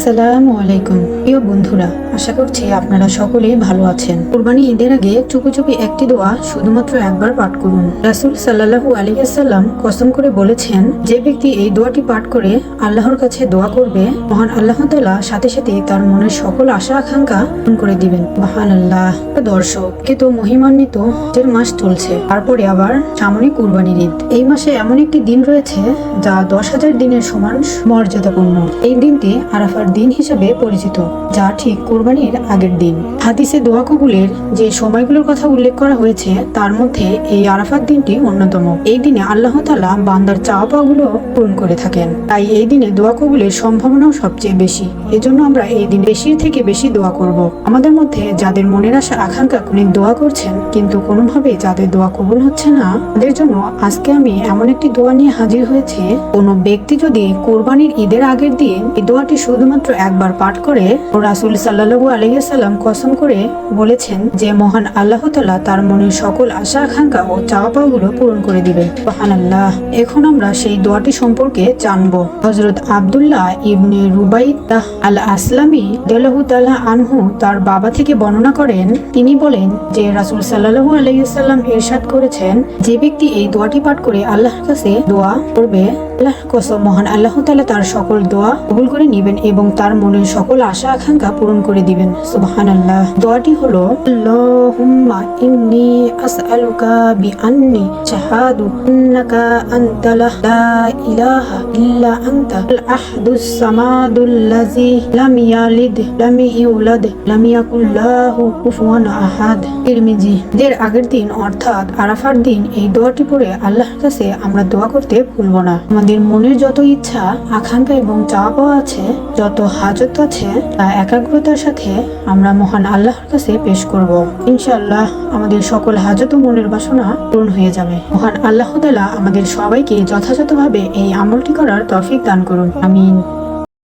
আসসালামু আলাইকুম প্রিয় বন্ধুরা, আশা করছি আপনারা সকলেই ভালো আছেন। কুরবানি ঈদের আগে চুপি চুপি একটি দোয়া শুধুমাত্র একবার পাঠ করুন। রাসূল সাল্লাল্লাহু আলাইহি ওয়াসাল্লাম কসম করে বলেছেন, যে ব্যক্তি এই দোয়াটি পাঠ করে আল্লাহর কাছে দোয়া করবে, মহান আল্লাহ তাআলা সাথে সাথে তার মনের সকল আশা আকাঙ্ক্ষা পূরণ করে দিবেন। সুবহানাল্লাহ। দর্শক, কিন্তু মহিমান্বিত ঈদের মাস চলছে, তারপরে আবার সামনে কুরবানির ঈদ। এই মাসে এমন একটি দিন রয়েছে যা 10,000 দিনের সমান মর্যাদাপূর্ণ। এই দিনটি আরাফার দিন হিসেবে পরিচিত, যা ঠিক কুরবানির আগের দিন। হাদিসে দোয়া কবুলের যে সময়গুলোর কথা উল্লেখ করা হয়েছে, তার মধ্যে এই আরাফার দিনটি অন্যতম। এই দিনে আল্লাহ তাআলা বান্দার চাওয়া পাওয়াগুলো পূরণ করে থাকেন, তাই এই দিনে দোয়া কবুলের সম্ভাবনাও সবচেয়ে বেশি। এজন্য আমরা এই দিন বেশি থেকে বেশি দোয়া করব। আমাদের মধ্যে যাদের মনের আশা আকাঙ্ক্ষা অনেক দোয়া করছেন, কিন্তু কোনোভাবে যাদের দোয়া কবুল হচ্ছে না, তাদের জন্য আজকে আমি এমন একটি দোয়া নিয়ে হাজির হয়েছি। কোনো ব্যক্তি যদি কোরবানির ঈদের আগের দিন এই দোয়াটি শুধুমাত্র একবার পাঠ করে, রাসূল সাল্লাল্লাহু আলাইহি ওয়াসাল্লাম কসম করে বলেছেন যে মহান আল্লাহ তাআলা তার মনের সকল আশা আকাঙ্ক্ষা ও চাওয়া পাওয়াগুলো পূরণ করে দিবেন। সুবহানাল্লাহ। এখন আমরা সেই দোয়াটি সম্পর্কে জানব। হযরত আব্দুল্লাহ ইবনে রুবাইদাহ আল আসলামী রাদিয়াল্লাহু তাআলা আনহু তার বাবা থেকে বর্ণনা করেন, তিনি বলেন যে রাসূল সাল্লাল্লাহু আলাইহি ওয়াসাল্লাম ইরশাদ করেছেন, যে ব্যক্তি এই দোয়াটি পাঠ করে আল্লাহর কাছে দোয়া করবে, আল্লাহর কসম মহান আল্লাহ তাআলা তার সকল দোয়া কবুল করে নেবেন এবং তার মনের সকল আশা আকাঙ্ক্ষা পূরণ করে দিবেন। সুবহানাল্লাহ। দোয়াটি হলো, আল্লাহুম্মা ইন্নী আসআলুকা বিআন্নী শাহাদু আন্নাকা আনতা লা ইলাহা ইল্লা আনতা আল আহাদুস সামাদুল্লাযী লাম ইয়ালিদ লাম ইউলাদ লাম ইয়াকুল লাহু কুফুয়ান আহাদ। তিরমিজি। ঈদের আগের দিন অর্থাৎ আরাফার দিন এই দোয়াটি পড়ে আল্লাহর কাছে আমরা দোয়া করতে ভুলব না। আমাদের মনের যত ইচ্ছা আকাঙ্ক্ষা এবং চাওয়া পাওয়া আছে, যত হাজত আছে, তা একাগ্রতার সাথে আমরা মহান আল্লাহর কাছে পেশ করব। ইনশাআল্লাহ আমাদের সকল হাজত ও মনের বাসনা পূরণ হয়ে যাবে। মহান আল্লাহ তাআলা আমাদের সবাইকে যথাযথভাবে এই আমলটি করার তৌফিক দান করুন। আমিন।